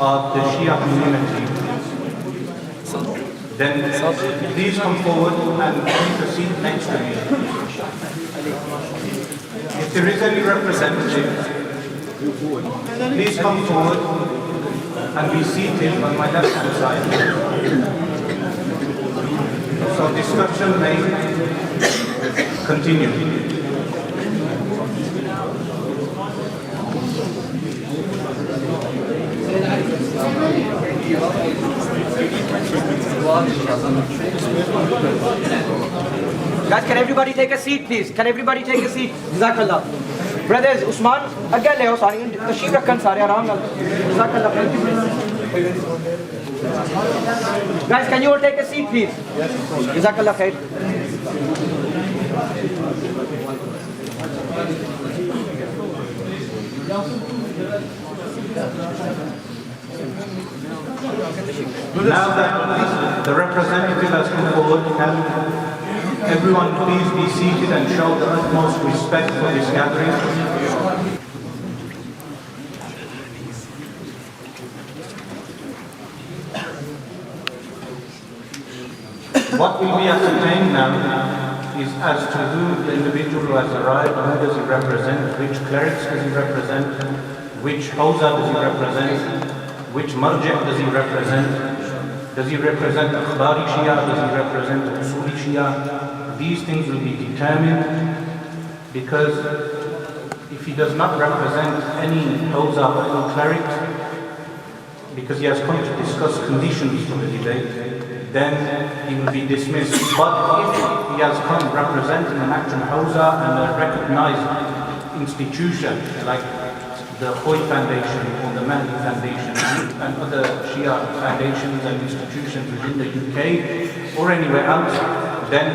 of the Shia community, then please come forward and take a seat next to me. If there is any representative, please come forward and be seated on my left-hand side. So discussion may continue. Guys, can everybody take a seat, please? Can everybody take a seat? Jazakallah. Brothers, Usman, again, leo sari. Tashreef rakhan sare aaram nal. Jazakallah. Guys, can you all take a seat, please? Jazakallah khair. Now that the representative has come forward, can everyone please be seated and show the utmost respect for this gathering? What will be ascertained now is as to who the individual who has arrived, who does he represent, which clerics does he represent, which hawza does he represent, which marji' does he represent? Does he represent Akhbari Shia? Does he represent Usuli Shia? These things will be determined, because if he does not represent any hawza or any cleric, because he has come to discuss conditions for the debate, then he will be dismissed. But if he has come representing an actual hawza and a recognized institution like the Khoy Foundation or the Mahdi Foundation and other Shia foundations and institutions within the UK or anywhere else, then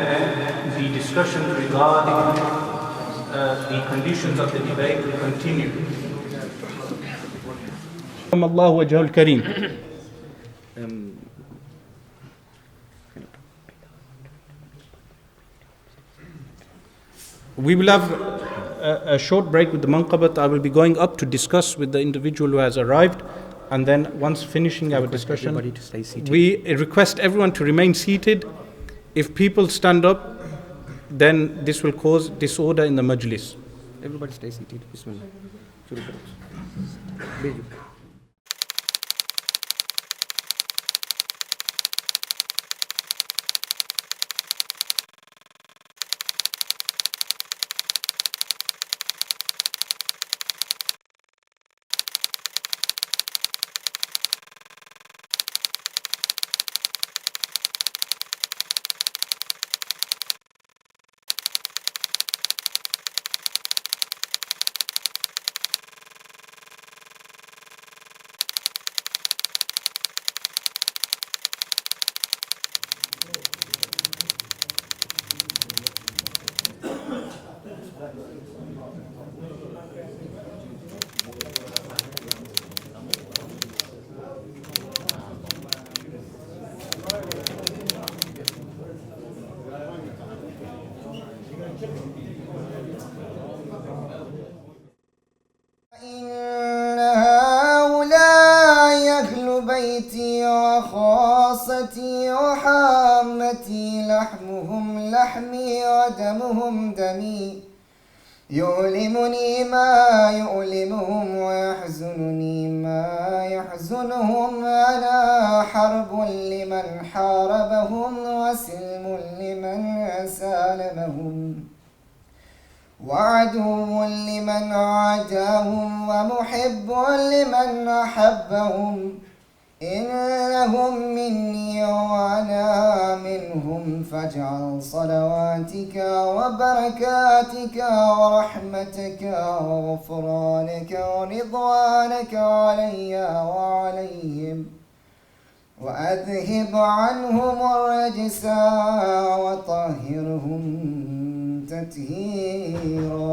the discussions regarding the conditions of the debate will continue. Allah wajhul kareem. We will have a short break with the manqabat. I will be going up to discuss with the individual who has arrived, and then once finishing our discussion, we request everyone to remain seated. If people stand up, then this will cause disorder in the majlis. Everybody stay seated. Bismillah. إنها ودمهم دمي يؤلمني ما يؤلمهم ويحزنني ما يحزنهم أنا حرب لمن حاربهم وسلم لمن سالمهم وعدو لمن عاداهم ومحب لمن أحبهم إنهم مني وأنا منهم فاجعل صلواتك وبركاتك ورحمتك وغفرانك ورضوانك علي وعليهم وأذهب عنهم الرجس وطهرهم تطهيرا.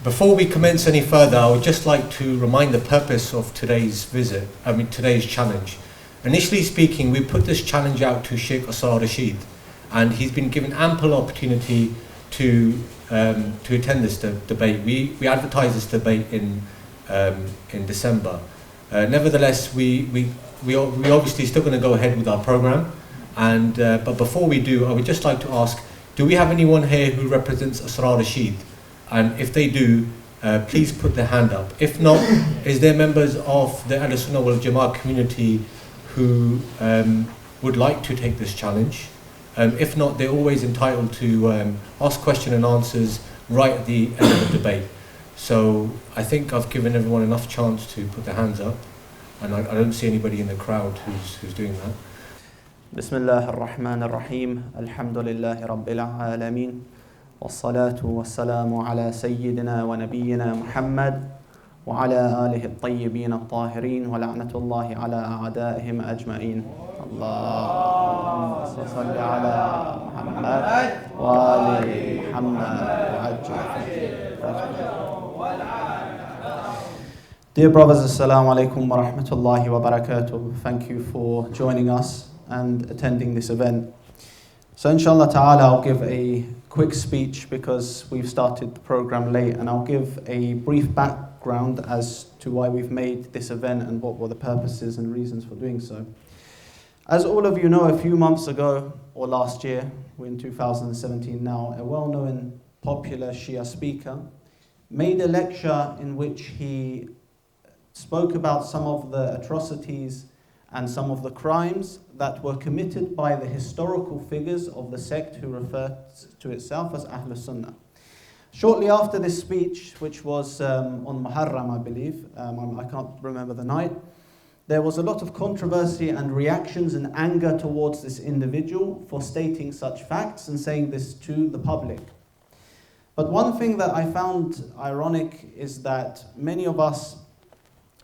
Before we commence any further, I would just like to remind the purpose of today's today's challenge. Initially speaking, we put this challenge out to Sheikh Asrar Rashid, and he's been given ample opportunity to attend this debate. We advertised this debate in December. Nevertheless, we obviously still going to go ahead with our program, and but before we do, I would just like to ask: do we have anyone here who represents Asrar Rashid? And if they do, please put their hand up. If not, is there members of the Al-Sunnah wal Jama'ah community who would like to take this challenge? If not, they're always entitled to ask question and answers right at the end of the debate. So I think I've given everyone enough chance to put their hands up, and I don't see anybody in the crowd who's doing that. Bismillah ar-Rahman ar-Rahim. Alhamdulillahi Rabbil Alameen. والصلاة والسلام على سيدنا ونبينا محمد وعلى آله الطيبين الطاهرين ولعنة الله على أعدائهم أجمعين. اللهم صل على محمد وآل محمد وعجل. Dear brothers, assalamu alaikum wa rahmatullahi wa barakatuh. Thank you for joining us and attending this event. So inshallah ta'ala, I'll give a quick speech because we've started the program late, and I'll give a brief background as to why we've made this event and what were the purposes and reasons for doing so. As all of you know, a few months ago, or last year, we're in 2017 now, a well-known popular Shia speaker made a lecture in which he spoke about some of the atrocities and some of the crimes that were committed by the historical figures of the sect who refer to itself as Ahlus Sunnah. Shortly after this speech, which was on Muharram, I believe, I can't remember the night, there was a lot of controversy and reactions and anger towards this individual for stating such facts and saying this to the public. But one thing that I found ironic is that many of us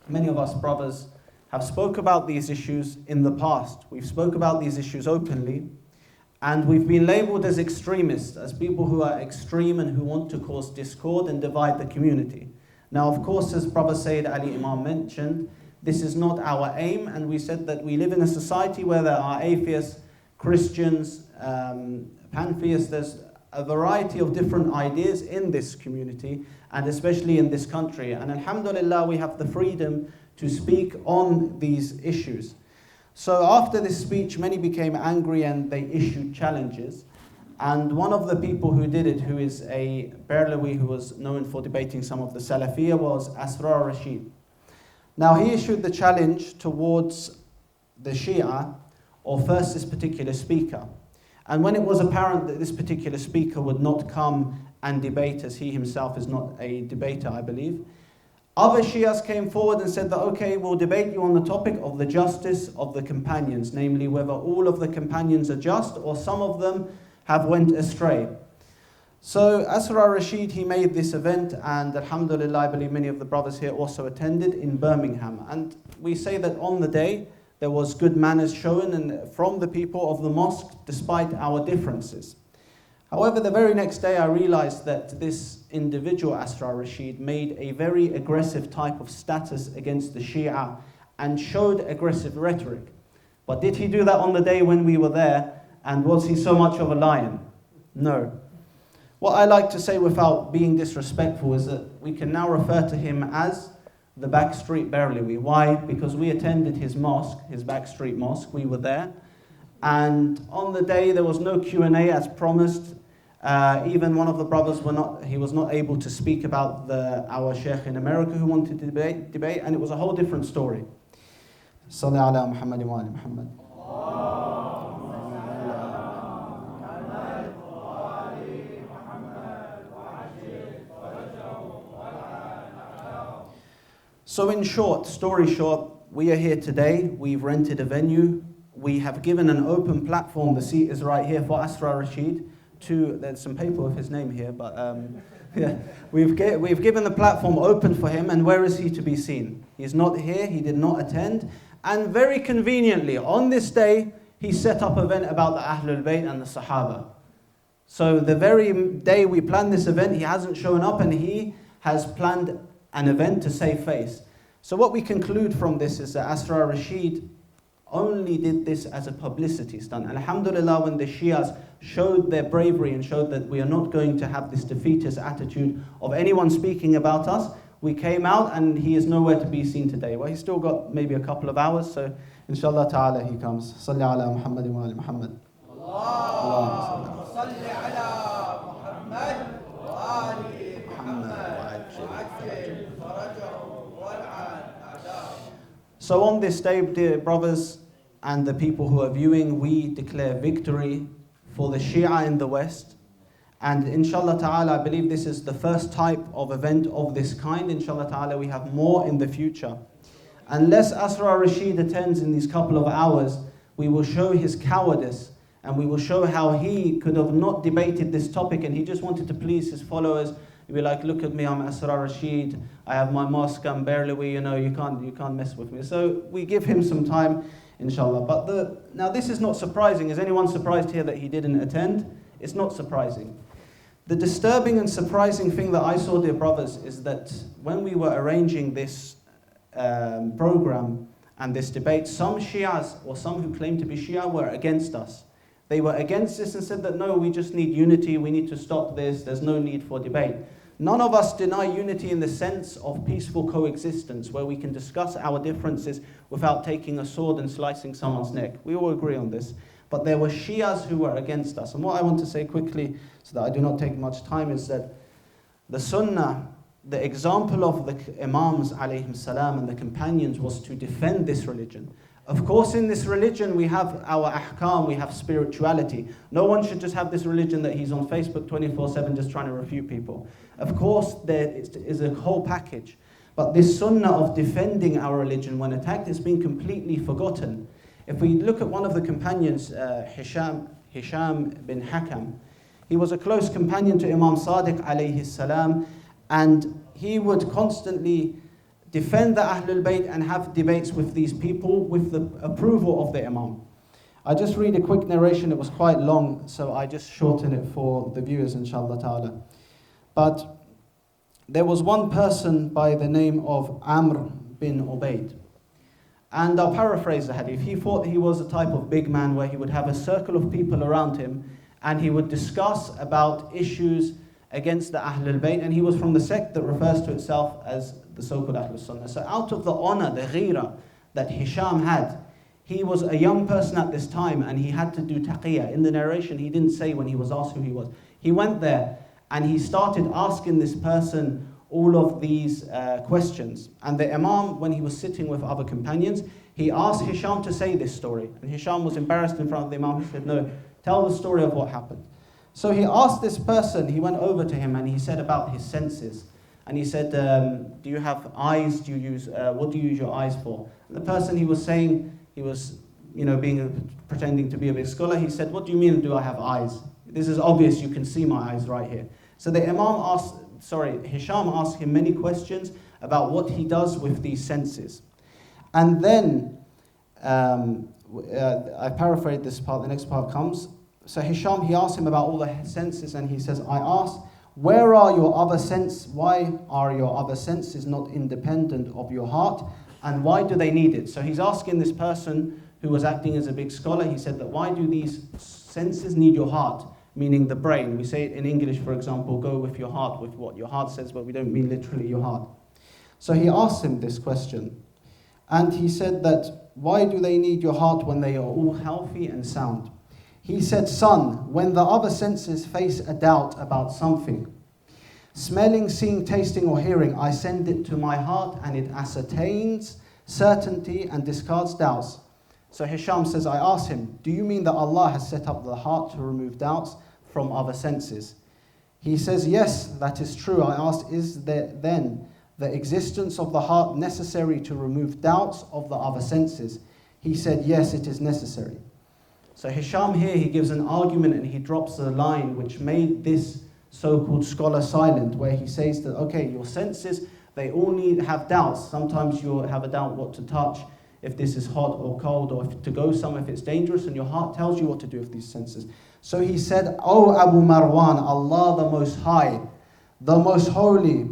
brothers have spoke about these issues in the past. We've spoke about these issues openly, and we've been labeled as extremists, as people who are extreme and who want to cause discord and divide the community. Now, of course, as Brother Sayyid Ali Imam mentioned, this is not our aim, and we said that we live in a society where there are atheists, Christians, pantheists. There's a variety of different ideas in this community, and especially in this country. And alhamdulillah, we have the freedom to speak on these issues. So after this speech, many became angry and they issued challenges. And one of the people who did it, who is a Barlawi who was known for debating some of the Salafiyah, was Asrar Rashid. Now he issued the challenge towards the Shia, or first this particular speaker. And when it was apparent that this particular speaker would not come and debate, as he himself is not a debater, I believe, other Shias came forward and said that, okay, we'll debate you on the topic of the justice of the companions, namely whether all of the companions are just or some of them have went astray. So Asrar Rashid, he made this event, and alhamdulillah, I believe many of the brothers here also attended in Birmingham. And we say that on the day, there was good manners shown and from the people of the mosque, despite our differences. However, the very next day I realized that this individual, Asrar Rashid, made a very aggressive type of status against the Shia and showed aggressive rhetoric. But did he do that on the day when we were there? And was he so much of a lion? No. What I like to say without being disrespectful is that we can now refer to him as the Backstreet Berlawi. Why? Because we attended his mosque, his Backstreet Mosque. We were there. And on the day there was no Q&A as promised. Even one of the brothers was not able to speak about our sheikh in America who wanted to debate, and it was a whole different story. Salli ala Muhammad wa ali Muhammad. So in short, story short, we are here today. We've rented a venue. We have given an open platform. The seat is right here for Asrar Rashid. There's some paper with his name here, but yeah, we've given the platform open for him. And where is he to be seen? He's not here. He did not attend. And very conveniently, on this day, he set up an event about the Ahlul Bayt and the Sahaba. So the very day we planned this event, he hasn't shown up, and he has planned an event to save face. So what we conclude from this is that Asrar Rashid only did this as a publicity stunt. Alhamdulillah, when the Shias showed their bravery and showed that we are not going to have this defeatist attitude of anyone speaking about us, we came out, and he is nowhere to be seen today. Well, he's still got maybe a couple of hours, so inshallah ta'ala he comes. Salli ala Muhammad wa ali Muhammad. Allah salli ala Muhammad wa ali Muhammad. So on this day, dear brothers and the people who are viewing, we declare victory for the Shia in the West. And inshallah ta'ala, I believe this is the first type of event of this kind. Inshallah ta'ala, we have more in the future. Unless Asrar Rashid attends in these couple of hours, we will show his cowardice, and we will show how he could have not debated this topic, and he just wanted to please his followers. He'd be like, look at me, I'm Asrar Rashid, I have my mosque, I'm barely, you can't mess with me. So we give him some time, inshallah. But now this is not surprising. Is anyone surprised here that he didn't attend? It's not surprising. The disturbing and surprising thing that I saw, dear brothers, is that when we were arranging this program and this debate, some Shias, or some who claim to be Shia, were against us. They were against this and said that no, we just need unity, we need to stop this, there's no need for debate. None of us deny unity in the sense of peaceful coexistence, where we can discuss our differences without taking a sword and slicing someone's neck. We all agree on this. But there were Shias who were against us. And what I want to say quickly, so that I do not take much time, is that the Sunnah, the example of the Imams alayhim salam and the companions, was to defend this religion. Of course, in this religion we have our ahkam, we have spirituality. No one should just have this religion that he's on Facebook 24/7 just trying to refute people. Of course, there is a whole package. But this sunnah of defending our religion when attacked has been completely forgotten. If we look at one of the companions, Hisham bin Hakam, he was a close companion to Imam Sadiq alayhi salam, and he would constantly defend the Ahlul Bayt and have debates with these people with the approval of the Imam. I just read a quick narration, it was quite long, so I just shorten it for the viewers, inshallah ta'ala. But there was one person by the name of Amr bin Ubaid. And I'll paraphrase the hadith. He thought he was a type of big man where he would have a circle of people around him and he would discuss about issues against the Ahlul Bayt, and he was from the sect that refers to itself as the so-called Ahlul Sunnah. So out of the honor, the ghira that Hisham had, he was a young person at this time and he had to do taqiyya. In the narration, he didn't say when he was asked who he was. He went there and he started asking this person all of these questions. And the Imam, when he was sitting with other companions, he asked Hisham to say this story. And Hisham was embarrassed in front of the Imam. He said, no, tell the story of what happened. So he asked this person, he went over to him and he said about his senses. And he said, do you have eyes? Do you use, what do you use your eyes for? And the person, he was saying, he was, pretending to be a big scholar. He said, what do you mean, do I have eyes? This is obvious, you can see my eyes right here. So the Hisham asked him many questions about what he does with these senses. And then, I paraphrase this part, the next part comes. So Hisham, he asked him about all the senses and he says, I asked, why are your other senses not independent of your heart, and why do they need it? So he's asking this person who was acting as a big scholar, he said that why do these senses need your heart? meaning the brain. We say it in English, for example, go with your heart, with what your heart says, but we don't mean literally your heart. So he asked him this question, and he said that, why do they need your heart when they are all healthy and sound? He said, son, when the other senses face a doubt about something, smelling, seeing, tasting, or hearing, I send it to my heart and it ascertains certainty and discards doubts. So Hisham says, I asked him, do you mean that Allah has set up the heart to remove doubts from other senses? He says, yes, that is true. I asked, is there then the existence of the heart necessary to remove doubts of the other senses? He said, yes, it is necessary. So Hisham here, he gives an argument and he drops a line which made this so-called scholar silent, where he says that, okay, your senses, they all have doubts. Sometimes you have a doubt what to touch, if this is hot or cold, or if to go somewhere if it's dangerous, and your heart tells you what to do with these senses. So he said, O Abu Marwan, Allah the Most High, the Most Holy,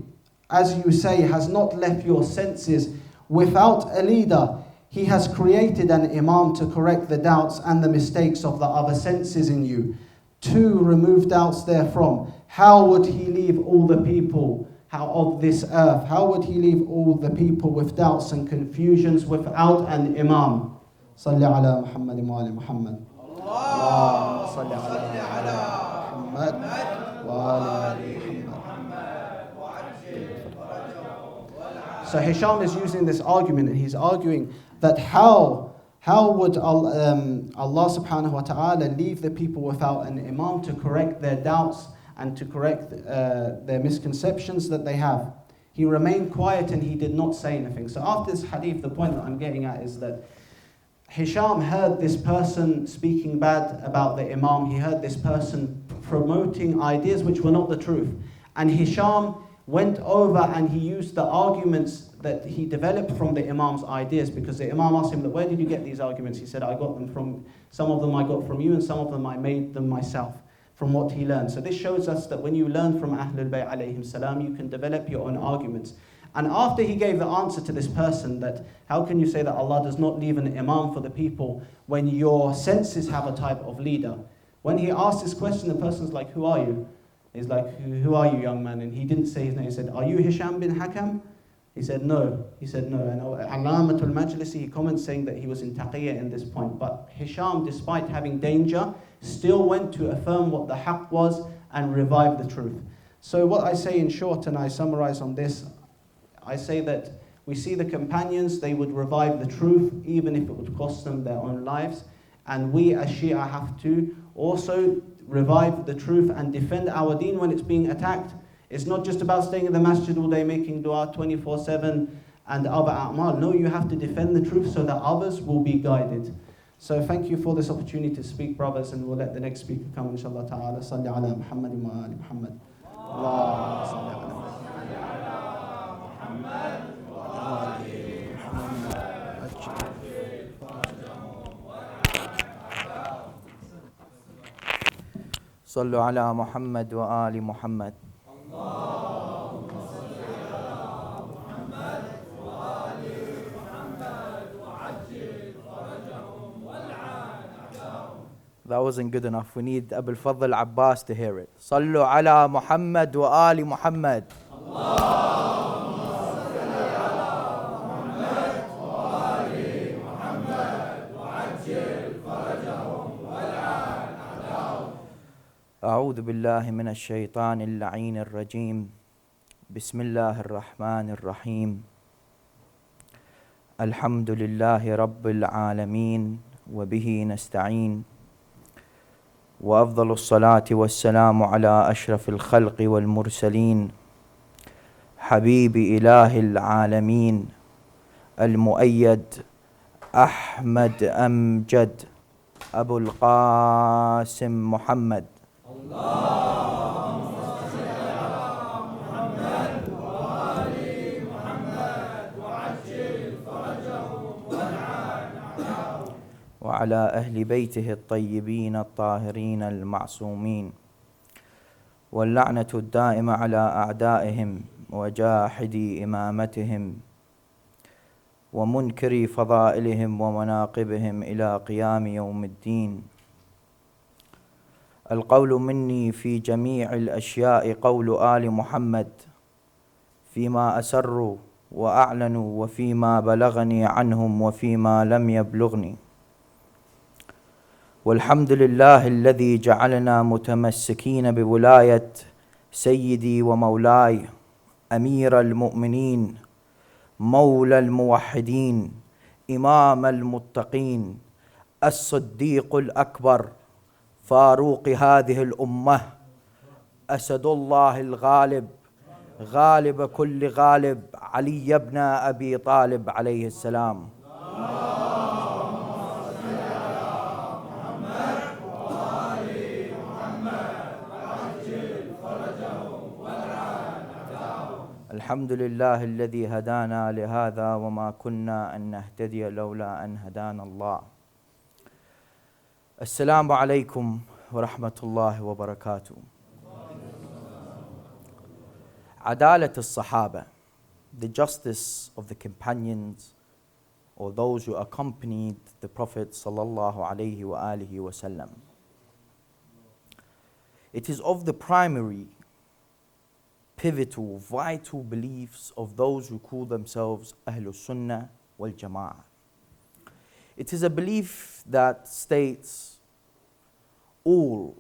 as you say, has not left your senses without a leader. He has created an Imam to correct the doubts and the mistakes of the other senses in you, to remove doubts therefrom. How would he leave all the people of this earth? How would he leave all the people with doubts and confusions without an Imam? Salli ala Muhammad wa ali Muhammad. Allahumma salli ala Muhammad wa ali Muhammad. So Hisham is using this argument, and he's arguing that how would Allah subhanahu wa ta'ala leave the people without an Imam to correct their doubts and to correct their misconceptions that they have? He remained quiet and he did not say anything. So after this hadith, the point that I'm getting at is that Hisham heard this person speaking bad about the Imam. He heard this person promoting ideas which were not the truth. And Hisham went over and he used the arguments that he developed from the Imam's ideas, because the Imam asked him, where did you get these arguments? He said, I got them from, some of them I got from you, and some of them I made them myself from what he learned. So this shows us that when you learn from Ahlul Bayt alayhim salam, you can develop your own arguments. And after he gave the answer to this person, that how can you say that Allah does not leave an Imam for the people when your senses have a type of leader? When he asked this question, the person's like, who are you? He's like, who are you, young man? And he didn't say his name. He said, are you Hisham bin Hakam? He said, no. He said, no. And Allamatul Majlisi, he comments saying that he was in taqiyya in this point. But Hisham, despite having danger, still went to affirm what the haqq was and revive the truth. So what I say in short, and I summarize on this, I say that we see the companions, they would revive the truth even if it would cost them their own lives. And we as Shia have to also revive the truth and defend our deen when it's being attacked. It's not just about staying in the masjid all day making dua 24/7 and other a'mal. No, you have to defend the truth so that others will be guided. So thank you for this opportunity to speak, brothers, and we'll let the next speaker come, inshallah ta'ala. Salli ala Muhammad wa ali Muhammad. Allahumma salli ala Muhammad wa ali Muhammad. Sallu ala Muhammad wa ali Muhammad. That wasn't good enough. We need Abu al-Fadl Abbas to hear it. Sallu ala Muhammad wa ali Muhammad. أعوذ بالله من الشيطان اللعين الرجيم. بسم الله الرحمن الرحيم. الحمد لله رب العالمين وبه نستعين. وأفضل الصلاة والسلام على أشرف الخلق والمرسلين حبيب إله العالمين المؤيد أحمد أمجد أبو القاسم محمد. اللهم صل على محمد وآل محمد وعجل فرجهم والعن أعداءهم وعلى أهل بيته الطيبين الطاهرين المعصومين واللعنة الدائمة على أعدائهم وجاحدي إمامتهم ومنكري فضائلهم ومناقبهم إلى قيام يوم الدين. القول مني في جميع الأشياء قول آل محمد فيما أسروا وأعلنوا وفيما بلغني عنهم وفيما لم يبلغني. والحمد لله الذي جعلنا متمسكين بولاية سيدي ومولاي أمير المؤمنين مولى الموحدين إمام المتقين الصديق الأكبر فاروق هذه الأمة أسد الله الغالب غالب كل غالب علي بن أبي طالب عليه السلام. الحمد لله الذي هدانا لهذا وما كنا أن نهتدي لولا أن هدانا الله. السلام عليكم ورحمة الله وبركاته. عدالة الصحابة, the justice of the companions or those who accompanied the Prophet sallallahu alaihi wasallam. It is of the primary, pivotal, vital beliefs of those who call themselves Ahlul Sunnah wal Jama'ah. It is a belief that states all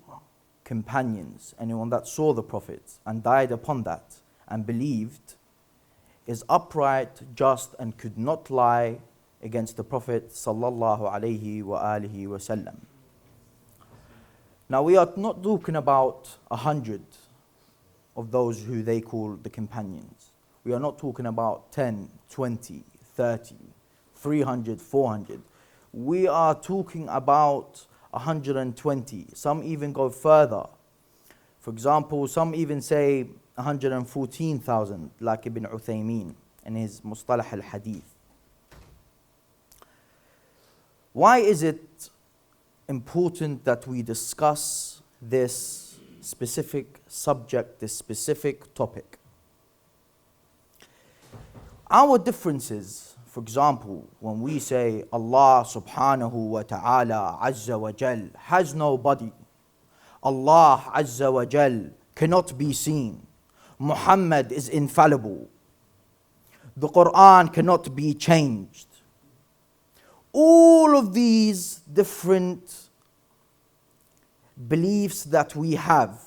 companions, anyone that saw the Prophet and died upon that and believed, is upright, just, and could not lie against the Prophet sallallahu alaihi wasallam. Now we are not talking about 100 of those who they call the companions. We are not talking about 10, 20, 30, 300, 400. We are talking about 120. Some even go further. For example, some even say 114,000, like Ibn Uthaymeen in his Mustalah al-Hadith. Why is it important that we discuss this specific subject, this specific topic? Our differences, for example, when we say Allah subhanahu wa ta'ala azza wa jal has no body, Allah azza wa jal cannot be seen, Muhammad is infallible, the Quran cannot be changed. All of these different beliefs that we have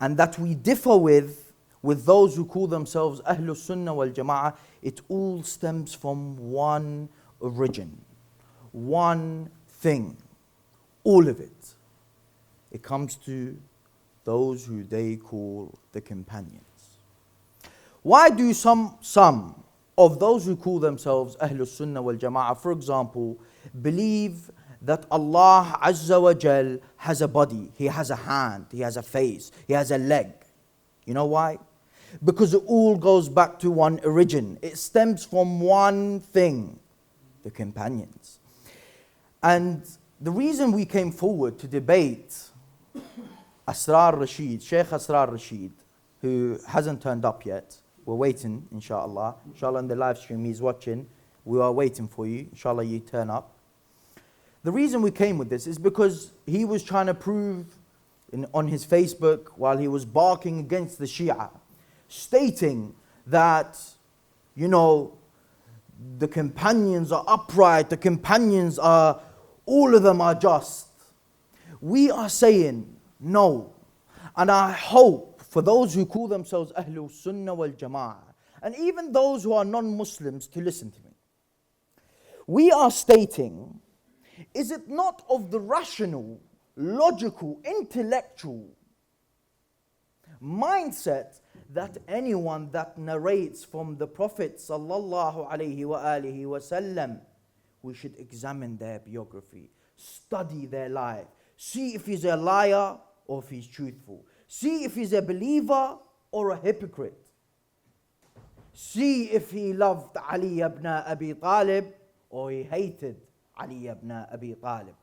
and that we differ with those who call themselves Ahlul Sunnah wal Jama'ah, it all stems from one origin, one thing, all of it. It comes to those who they call the companions. Why do some of those who call themselves Ahlul Sunnah wal Jama'ah, for example, believe that Allah Azza wa Jal has a body, He has a hand, He has a face, He has a leg? You know why? Because it all goes back to one origin. It stems from one thing, the companions. And the reason we came forward to debate Asrar Rashid, Sheikh Asrar Rashid, who hasn't turned up yet, we're waiting, inshallah. Inshallah, in the live stream he's watching, we are waiting for you. Inshallah, you turn up. The reason we came with this is because he was trying to prove on his Facebook while he was barking against the Shia, stating that, you know, the companions are upright, the companions are, all of them are just. We are saying no. And I hope for those who call themselves Ahlul Sunnah wal Jama'ah, and even those who are non-Muslims, to listen to me. We are stating, is it not of the rational, logical, intellectual mindset that anyone that narrates from the Prophet sallallahu alaihi wasallam, we should examine their biography, study their life, see if he's a liar or if he's truthful, see if he's a believer or a hypocrite, see if he loved Ali ibn Abi Talib or he hated Ali ibn Abi Talib.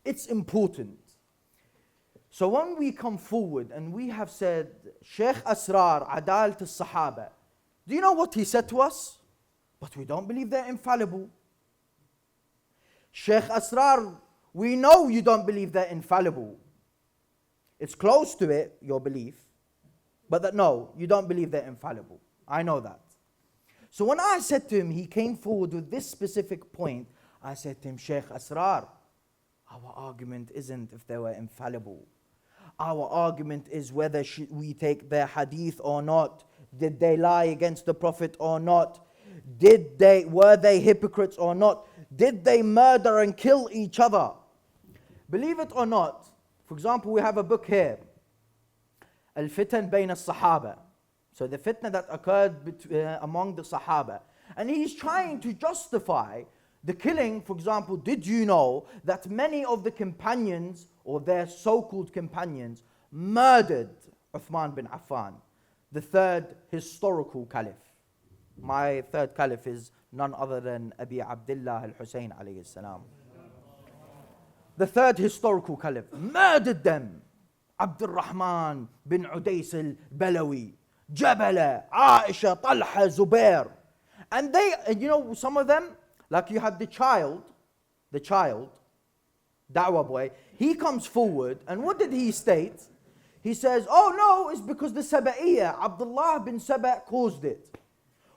It's important. So when we come forward and we have said, Sheikh Asrar, Adalat al-Sahaba, do you know what he said to us? But we don't believe they're infallible. Sheikh Asrar We know you don't believe they're infallible. It's close to it, your belief, but that no, you don't believe they're infallible. I know that. So when I said to him, he came forward with this specific point, I said to him, Sheikh Asrar, our argument isn't if they were infallible. Our argument is whether we take their hadith or not. Did they lie against the Prophet or not? Were they hypocrites or not? Did they murder and kill each other? Believe it or not, for example, we have a book here, al-fitan bayna al-sahaba. So the fitna that occurred among the Sahaba. And he's trying to justify the killing. For example, did you know that many of the companions, or their so-called companions, murdered Uthman bin Affan, the third historical caliph? My third caliph is none other than Abi Abdullah al-Hussein alayhi salam. The third historical caliph murdered them. Abdul Rahman bin Udays al-Balawi, Jabala, Aisha, Talha, Zubair. And they, some of them, like you had the child, Da'wah boy, he comes forward, and what did he state? He says, oh no, it's because the Saba'iyya, Abdullah bin Saba caused it.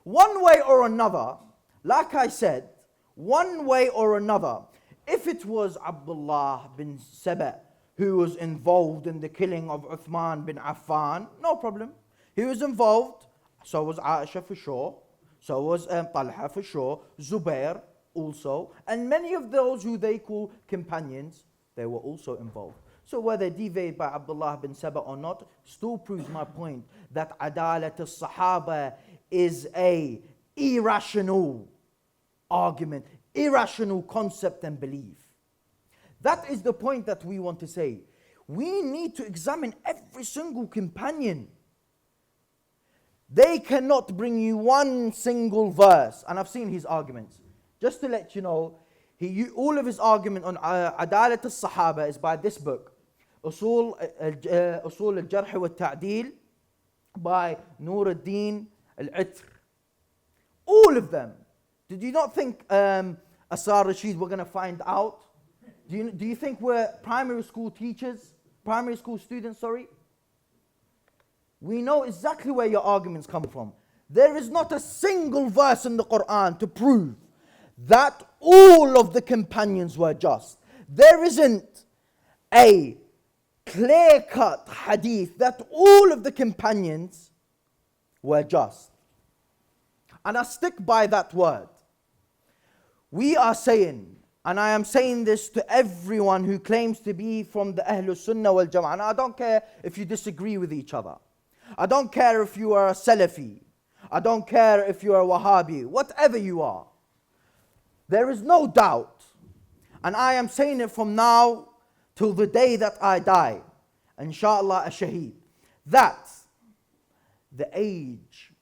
One way or another, like I said, one way or another, if it was Abdullah bin Saba who was involved in the killing of Uthman bin Affan, no problem. He was involved, so was Aisha for sure, so was Talha for sure, Zubair also, and many of those who they call companions, they were also involved. So whether deviated by Abdullah bin Saba or not, still proves my point that adalat al-sahaba is a irrational argument, irrational concept and belief. That is the point that we want to say. We need to examine every single companion. They cannot bring you one single verse, and I've seen his arguments. Just to let you know, all of his argument on adalat al-sahaba is by this book, Usul al-Jarh wa al-Ta'dil by Nur al-Din al-Itr. All of them. Did you not think Asrar Rashid were going to find out? Do you think we're primary school students, sorry? We know exactly where your arguments come from. There is not a single verse in the Quran to prove that all of the companions were just. There isn't a clear-cut hadith that all of the companions were just. And I stick by that word. We are saying, and I am saying this to everyone who claims to be from the Ahlul Sunnah wal Jama'ah, and I don't care if you disagree with each other. I don't care if you are a Salafi. I don't care if you are a Wahhabi. Whatever you are. There is no doubt, and I am saying it from now till the day that I die, inshallah a shaheed, that the age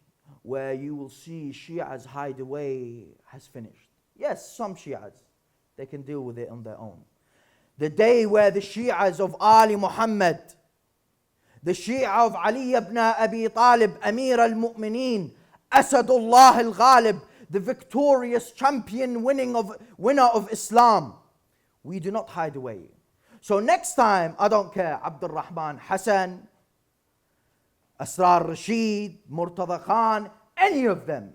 where you will see Shias hide away has finished. Yes, some Shias, they can deal with it on their own. The day where the Shias of Ali Muhammad, the Shia of Ali ibn Abi Talib, Amir al-Mu'mineen, Asadullah al-Ghalib, the victorious champion winner of Islam, we do not hide away. So next time, I don't care, Abdul Rahman Hassan, Asrar Rashid, Murtada Khan, any of them,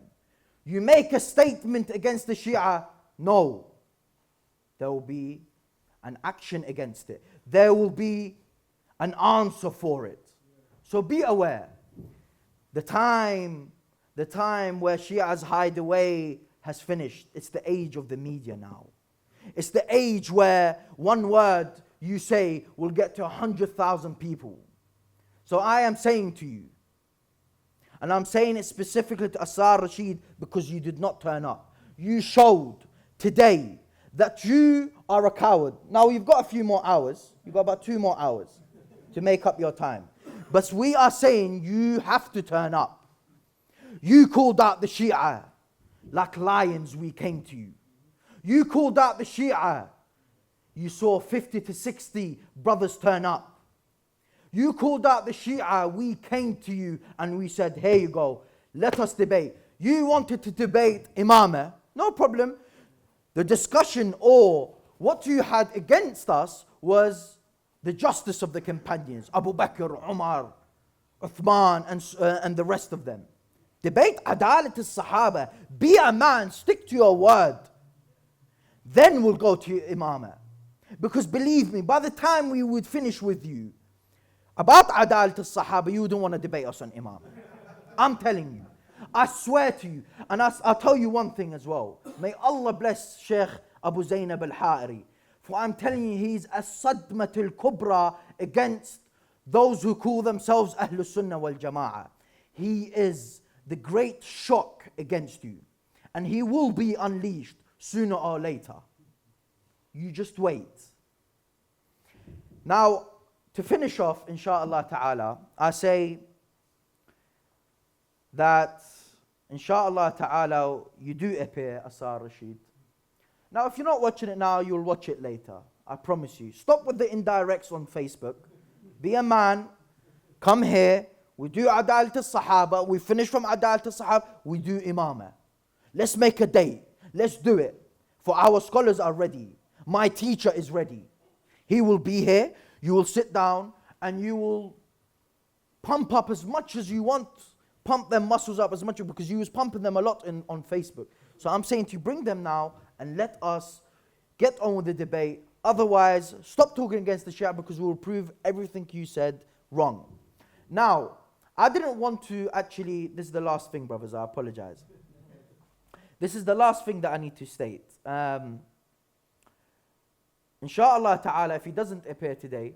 you make a statement against the Shia, no. There will be an action against it. There will be an answer for it. So be aware. The time where Shias hide away has finished. It's the age of the media now. It's the age where one word you say will get to 100,000 people. So I am saying to you, and I'm saying it specifically to Asrar Rashid because you did not turn up. You showed today that you are a coward. Now you've got a few more hours. You've got about 2 more hours to make up your time. But we are saying you have to turn up. You called out the Shia. Like lions we came to you. You called out the Shia. You saw 50 to 60 brothers turn up. You called out the Shia, we came to you and we said, here you go, let us debate. You wanted to debate Imam, no problem. The discussion or what you had against us was the justice of the companions, Abu Bakr, Umar, Uthman, and the rest of them. Debate adalat al-sahaba. Be a man, stick to your word. Then we'll go to imamah. Because believe me, by the time we would finish with you about adalat al-sahaba, you wouldn't want to debate us on imamah. I'm telling you. I swear to you. And I'll tell you one thing as well. May Allah bless Sheikh Abu Zainab al-Ha'iri. For I'm telling you, he's a sadmatul kubra against those who call themselves Ahlus Sunnah wal Jama'ah. He is the great shock against you. And he will be unleashed sooner or later. You just wait. Now, to finish off, inshaAllah ta'ala, I say that, inshaAllah ta'ala, you do appear, Asrar Rashid. Now, if you're not watching it now, you'll watch it later. I promise you. Stop with the indirects on Facebook. Be a man. Come here. We do Adalat al-Sahaba. We finish from Adalat al-Sahaba. We do Imamah. Let's make a date. Let's do it. For our scholars are ready. My teacher is ready. He will be here. You will sit down and you will pump up as much as you want. Pump them muscles up as much, because you was pumping them a lot on Facebook. So I'm saying to you, bring them now and let us get on with the debate. Otherwise, stop talking against the Shia, because we will prove everything you said wrong. Now, I didn't want to actually, this is the last thing, brothers, I apologize. This is the last thing that I need to state. Insha'Allah ta'ala, if he doesn't appear today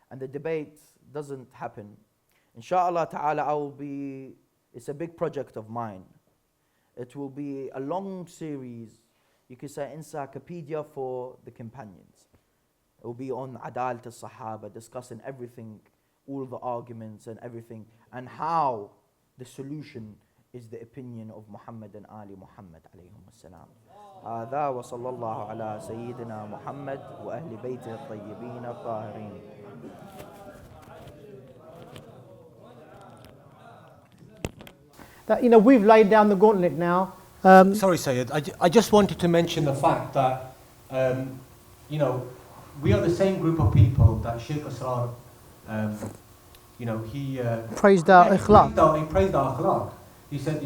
and the debate doesn't happen, Insha'Allah ta'ala, it's a big project of mine. It will be a long series, you could say encyclopedia for the companions. It will be on Adalat al-Sahaba, discussing everything, all the arguments and everything, and how the solution is the opinion of Muhammad and Ali Muhammad alayhim as-salam. هذا وصلى الله على سيدنا محمد وأهل بيته الطيبين الطاهرين. That, we've laid down the gauntlet now. Sorry, Sayyid. I just wanted to mention the fact that, we are the same group of people that Sheikh Asrar, he praised our akhlaq. He praised our akhlaq. He said,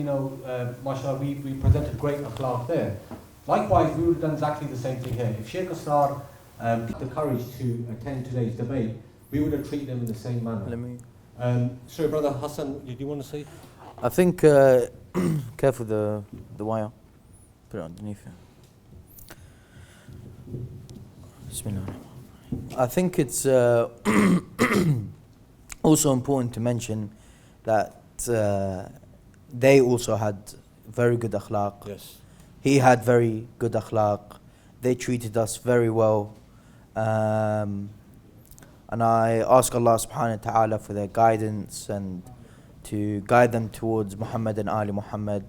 mashallah, we presented great akhlaq there. Likewise, we would have done exactly the same thing here. If Sheikh Asrar had the courage to attend today's debate, we would have treated him in the same manner. Sorry, Brother Hassan, do you want to say? I think, careful the wire. Put it underneath it. Bismillah. I think it's also important to mention that they also had very good akhlaq. Yes. He had very good akhlaq. They treated us very well. And I ask Allah subhanahu wa ta'ala for their guidance and to guide them towards Muhammad and Ali Muhammad.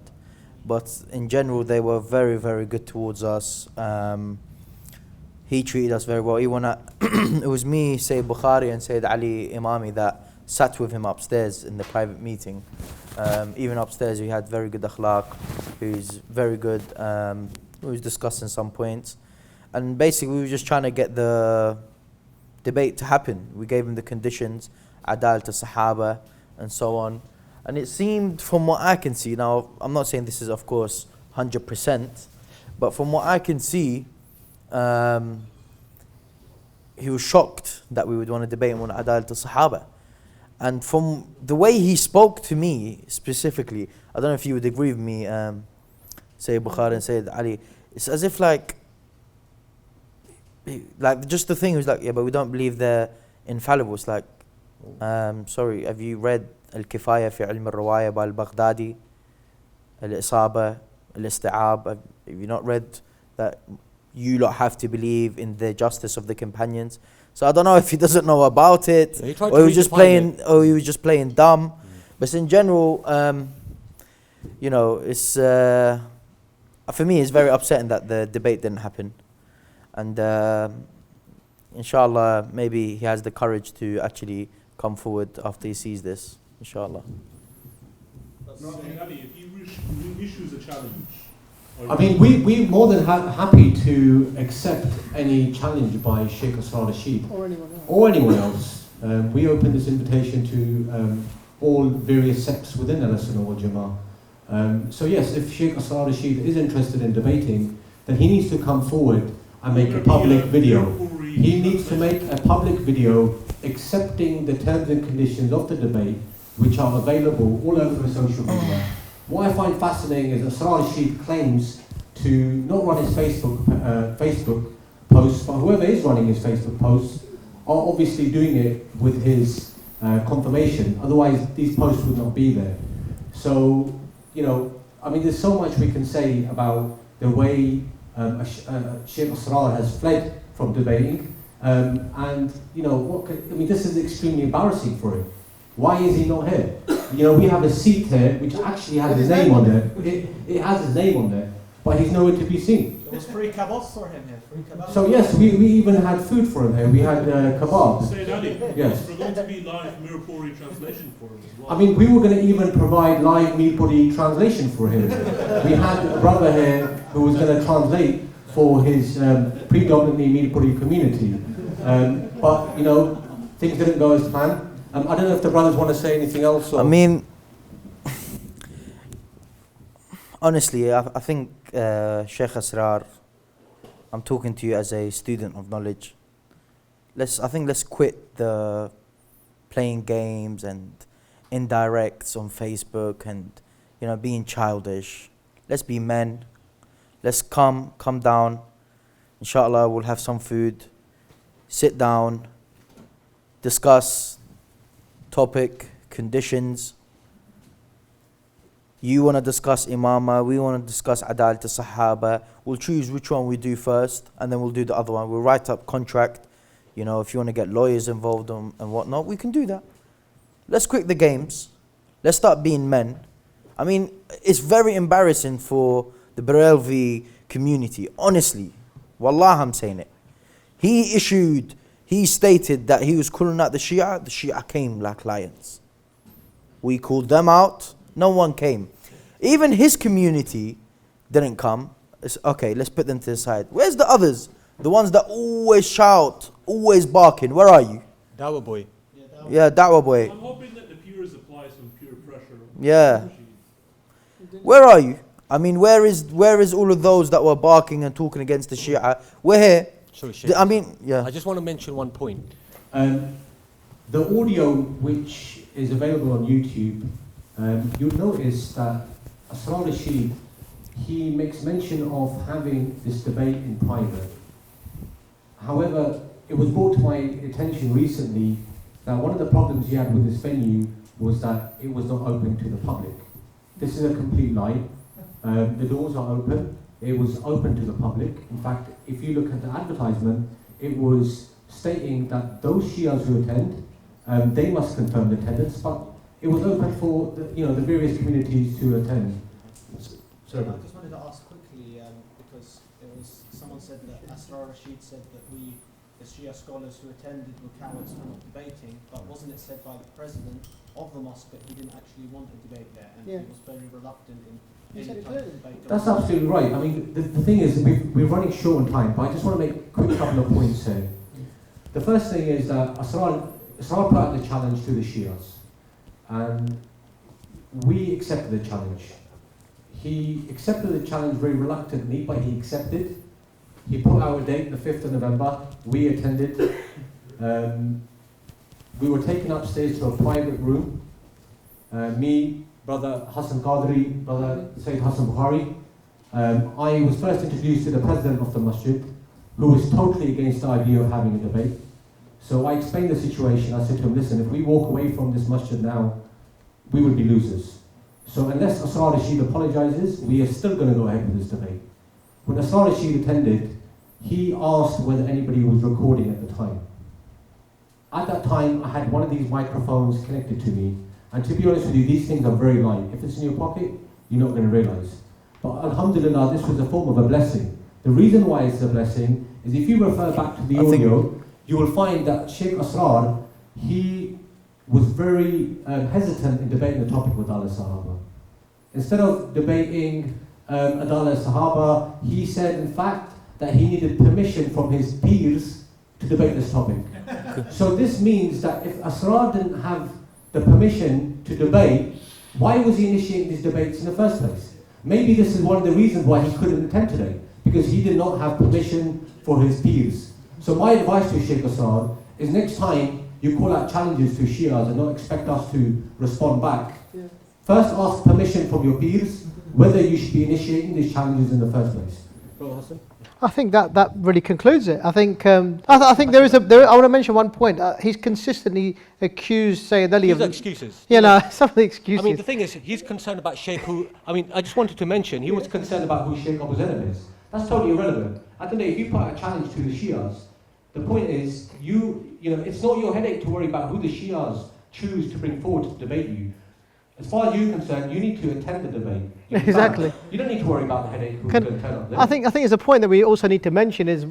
But in general, they were very, very good towards us. He treated us very well. It was me, Sayyid Bukhari and Sayyid Ali Imami that sat with him upstairs in the private meeting. Even upstairs, we had very good akhlaq. He was very good. We was discussing some points. And basically, we were just trying to get the debate to happen. We gave him the conditions, Adalat al-Sahaba, and so on. And it seemed, from what I can see, now I'm not saying this is of course 100%, but from what I can see, he was shocked that we would want to debate him on Adalat al-Sahaba. And from the way he spoke to me specifically, I don't know if you would agree with me, Sayyid Bukhari and Sayyid Ali, it's as if like just the thing was like, yeah, but we don't believe they're infallible. It's like, sorry, have you read Al-Kifaya fi Ilm al-Rawaya by al-Baghdadi, Al-Isaba, Al-Isti'ab? Have you not read that you lot have to believe in the justice of the companions? So I don't know if he doesn't know about it, Yeah, or he was just playing dumb. But in general, it's for me it's very upsetting that the debate didn't happen. And inshallah, maybe he has the courage to actually come forward after he sees this. Inshallah. No, Ali, if he issues a challenge I mean, we're more than happy to accept any challenge by Sheikh Asrar Rashid or anyone else. We open this invitation to all various sects within al-Sunnah wal Jama'ah. So yes, if Sheikh Asrar Rashid is interested in debating, then he needs to come forward and make a public video. He needs to make a public video accepting the terms and conditions of the debate, which are available all over social media. What I find fascinating is Asrar Rashid claims to not run his Facebook posts, but whoever is running his Facebook posts are obviously doing it with his confirmation. Otherwise, these posts would not be there. So, you know, I mean, there's so much we can say about the way Sheikh Asrar has fled from debating, and you know, I mean, this is extremely embarrassing for him. Why is he not here? You know, we have a seat here which actually has his name on there. It has his name on there, but he's nowhere to be seen. There's free kebabs for him here. Free kebabs. So yes, we even had food for him here. We had kebab. Sayyid Ali, Yes. we're going to be live Mirpuri translation for him as well. I mean, we were going to even provide live Mirpuri translation for him. We had a brother here who was going to translate for his predominantly Mirpuri community. But, you know, things didn't go as planned. I don't know if the brothers want to say anything else. Or? I mean, honestly, I think Sheikh Asrar, I'm talking to you as a student of knowledge. I think let's quit the playing games and indirects on Facebook and, you know, being childish. Let's be men. Let's come down. Inshallah, we'll have some food. Sit down. Discuss topic, conditions. You want to discuss imama, we want to discuss adalat al-sahaba. We'll choose which one we do first, and then we'll do the other one. We'll write up contract. You know, if you want to get lawyers involved and whatnot, we can do that. Let's quit the games. Let's start being men. I mean, it's very embarrassing for the Barelvi community. Honestly, wallah, I'm saying it. He stated that he was calling out the Shia came like lions. We called them out, no one came. Even his community didn't come. It's, okay, let's put them to the side. Where's the others? The ones that always shout, always barking. Where are you? Dawah boy. Yeah, Dawah boy. I'm hoping that the peers apply some peer pressure. Yeah. Where are you? I mean, where is all of those that were barking and talking against the Shia? We're here. Sorry, Sheikh. I mean, yeah. I just want to mention one point. The audio which is available on YouTube, you'll notice that Asrar Rashid, he makes mention of having this debate in private. However, it was brought to my attention recently that one of the problems he had with this venue was that it was not open to the public. This is a complete lie. The doors are open. It was open to the public. In fact, if you look at the advertisement, it was stating that those Shias who attend, they must confirm the attendance, but it was open for the various communities to attend. Sorry. I just wanted to ask quickly, because someone said that Asrar Rashid said that we, the Shia scholars who attended, were cowards for not debating, but wasn't it said by the president of the mosque that he didn't actually want a debate there, and he was very reluctant in any type of debate? That's absolutely right. I mean, the thing is, we're running short on time, but I just want to make a quick couple of points here. The first thing is that Asrar put out the challenge to the Shias, and we accepted the challenge. He accepted the challenge very reluctantly, but he accepted. He put out a date, the 5th of November. We attended. We were taken upstairs to a private room. Me, Brother Hassan Qadri, Brother Sayyid Hassan Bukhari. I was first introduced to the president of the masjid, who was totally against the idea of having a debate. So I explained the situation. I said to him, listen, if we walk away from this masjid now, we would be losers. So unless Asrar Rashid apologizes, we are still going to go ahead with this debate. When Asrar Rashid attended, he asked whether anybody was recording at the time. At that time, I had one of these microphones connected to me. And to be honest with you, these things are very light. If it's in your pocket, you're not going to realize. But alhamdulillah, this was a form of a blessing. The reason why it's a blessing is if you refer back to the audio, you will find that Sheikh Asrar, he was very hesitant in debating the topic with al-Sahaba. Instead of debating Adala Sahaba, he said in fact that he needed permission from his peers to debate this topic. So this means that if Asrar didn't have the permission to debate, why was he initiating these debates in the first place? Maybe this is one of the reasons why he couldn't attend today, because he did not have permission for his peers. So my advice to Sheikh Asrar is next time you call out challenges to Shias and not expect us to respond back. First ask permission from your peers whether you should be initiating these challenges in the first place. I think that really concludes it. I think I think there is I want to mention one point. He's consistently accused Sayyid Ali These of are excuses. You know, some of the excuses. I mean, the thing is, he's concerned about Sheikh who, I mean, I just wanted to mention, he was concerned about who Sheikh Abu Zainab is. That's totally irrelevant. At the end of the day, if you put out a challenge to the Shias, the point is, you know, it's not your headache to worry about who the Shias choose to bring forward to debate you. As far as you're concerned, you need to attend the debate. Exactly. You don't need to worry about the headache who's going to turn up there. I think it's a point that we also need to mention is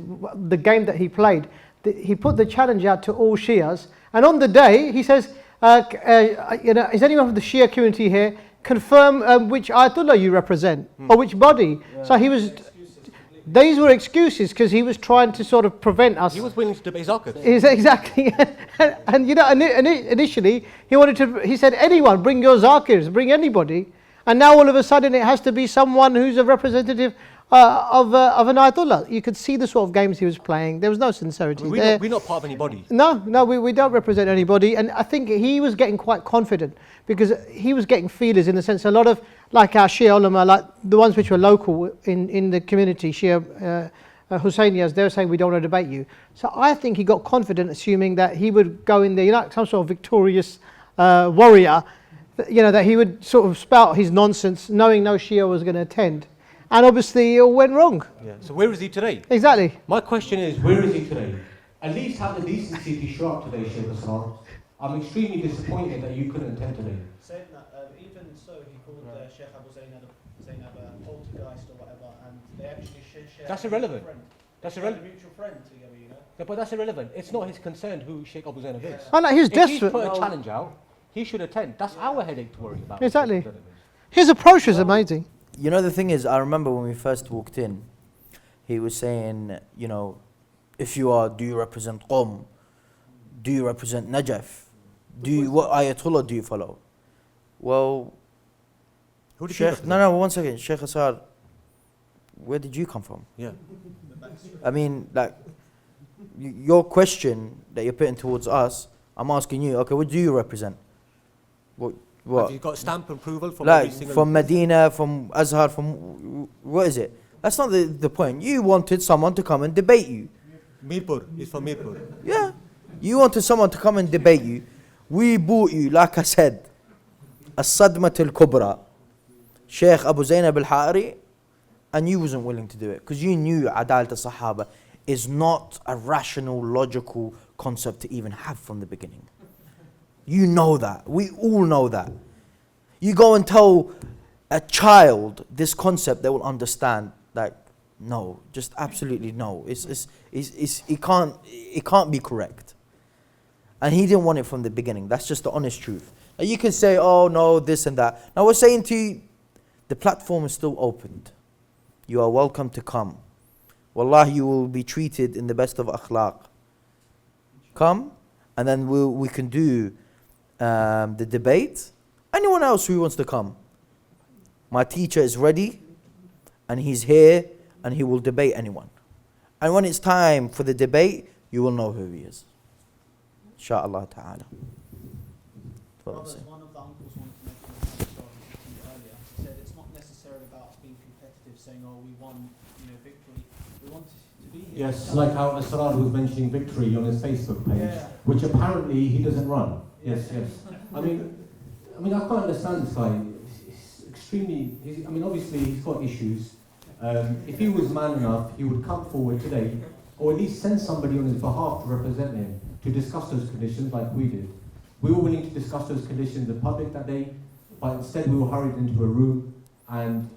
the game that he played. He put the challenge out to all Shias, and on the day he says, you know, is anyone from the Shia community here? Confirm which Ayatollah you represent or which body. Yeah. So he was. These were excuses because he was trying to sort of prevent us. He was willing to debate Zakir. Exactly, and you know, initially he wanted to. He said, "Anyone, bring your Zakirs, bring anybody." And now all of a sudden it has to be someone who's a representative of an Ayatollah. You could see the sort of games he was playing. There was no sincerity there. We're not part of anybody. No, we don't represent anybody. And I think he was getting quite confident because he was getting feelers in the sense a lot of, like our Shia ulama, like the ones which were local in the community, Shia Hussainiyas, they were saying we don't want to debate you. So I think he got confident assuming that he would go in there, you know, some sort of victorious warrior, you know, that he would sort of spout his nonsense knowing no Shia was going to attend. And obviously it all went wrong. Yeah. So where is he today? Exactly. My question is, where is he today? At least have the decency to show up today, Sheikh Asrar. I'm extremely disappointed that you couldn't attend today. Saying that, even so, he called Sheikh Abu Zainab a poltergeist or whatever, and they actually share. That's irrelevant. That's irrelevant. Mutual friend together, you know. No, but that's irrelevant. It's not his concern who Sheikh Abu Zainab is. Oh, no, he's if desperate. He's put a challenge out, he should attend. That's our headache to worry about. Exactly. His approach was amazing. You know, the thing is, I remember when we first walked in, he was saying, you know, if you are, do you represent Qom? Do you represent Najaf? What Ayatollah do you follow? Well, who did Sheikh, no, one second. Sheikh Asrar, where did you come from? Yeah. I mean, like, your question that you're putting towards us, I'm asking you, okay, what do you represent? What? Have you got stamp approval from like every single... from Medina, from Azhar, from... What is it? That's not the point. You wanted someone to come and debate you. Mirpur. He's from Mirpur. Yeah. You wanted someone to come and debate you. We bought you, like I said, As-Sadmat al-Kubra, Sheikh Abu Zainab al-Ha'ari, and you wasn't willing to do it because you knew Adalat al-Sahaba is not a rational, logical concept to even have from the beginning. You know that. We all know that. You go and tell a child this concept, they will understand. Like, no, just absolutely no. It can't be correct. And he didn't want it from the beginning. That's just the honest truth. And you can say, oh no, this and that. Now we're saying to you, the platform is still opened. You are welcome to come. Wallahi, you will be treated in the best of akhlaq. Come, and then we can do the debate. Anyone else who wants to come. My teacher is ready, and he's here, and he will debate anyone. And when it's time for the debate, you will know who he is. Insha'Allah ta'ala. Brothers, one of the uncles wanted to mention a story earlier. He said it's not necessarily about being competitive, saying, oh, we won, victory. We want to be here. Yes, like how Asrar was mentioning victory on his Facebook page, which apparently he doesn't run. Yes. I mean, I can't understand this guy. He's extremely. Obviously he's got issues. If he was man enough, he would come forward today, or at least send somebody on his behalf to represent him to discuss those conditions, like we did. We were willing to discuss those conditions in public that day, but instead we were hurried into a room, and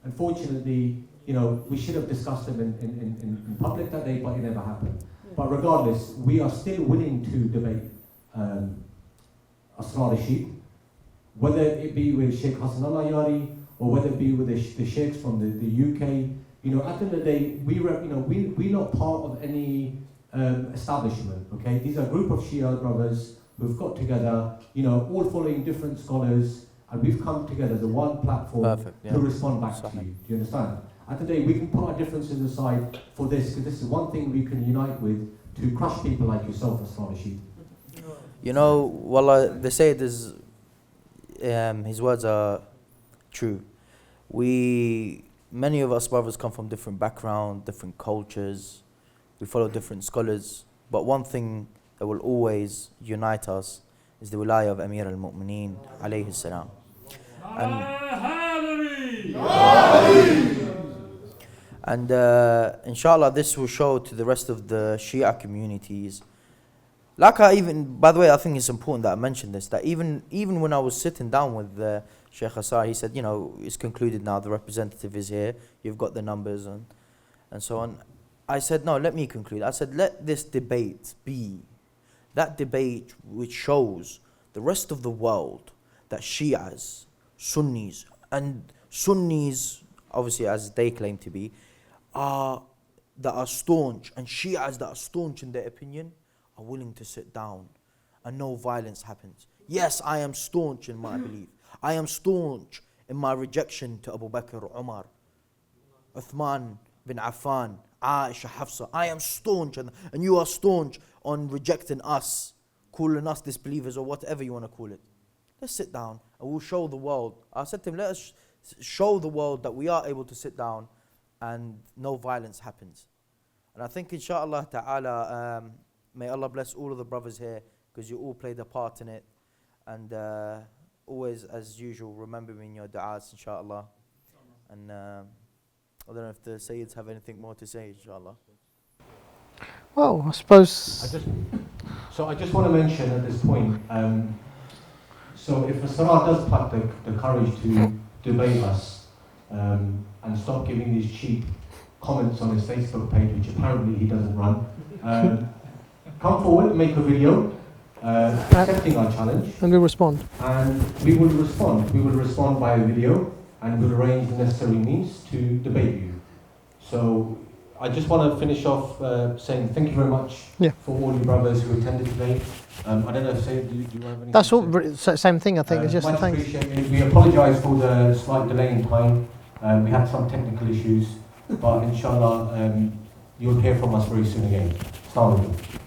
unfortunately, we should have discussed them in public that day, but it never happened. But regardless, we are still willing to debate Asrar Rashid, whether it be with Sheikh Hassan al-Yari or whether it be with the sheikhs from the UK. You know, at the end of the day, we're not part of any establishment, okay? These are a group of Shia brothers who've got together, you know, all following different scholars, and we've come together as a one platform to respond back to you. Do you understand? At the end of the day, we can put our differences aside for this, because this is one thing we can unite with to crush people like yourself, Asrar Rashid. You know, wallah, they say his words are true. Many of us brothers come from different backgrounds, different cultures. We follow different scholars. But one thing that will always unite us is the wilayah of Amir al-Mu'mineen, alayhi salam. And inshallah, this will show to the rest of the Shia communities. By the way, I think it's important that I mention this, that even when I was sitting down with Sheikh Asrar, he said, you know, it's concluded now, the representative is here, you've got the numbers and so on. I said, no, let me conclude. I said, let this debate be that debate which shows the rest of the world that Shias, Sunnis, obviously as they claim to be, that are staunch, and Shias that are staunch in their opinion, are willing to sit down and no violence happens. Yes, I am staunch in my belief. I am staunch in my rejection to Abu Bakr, Umar, Uthman bin Affan, Aisha, Hafsa. I am staunch, and you are staunch on rejecting us, calling us disbelievers or whatever you want to call it. Let's sit down and we'll show the world. I said to him, let us show the world that we are able to sit down and no violence happens. And I think inshallah ta'ala, may Allah bless all of the brothers here, because you all played a part in it. And always, as usual, remember me in your du'as, inshallah. And I don't know if the Sayyids have anything more to say, inshallah. Well, I suppose... I just want to mention at this point, so if Asrar does pluck the courage to debate us and stop giving these cheap comments on his Facebook page, which apparently he doesn't run, come forward, make a video, accepting our challenge. And we'll respond. And we will respond. We will respond by video, and we'll arrange the necessary means to debate you. So I just want to finish off saying thank you very much for all you brothers who attended today. I don't know if do you have anything? That's all. Same thing, I think. It's just much thanks. appreciated. We apologise for the slight delay in time. We had some technical issues, but inshallah you'll hear from us very soon again. Assalamu alaikum.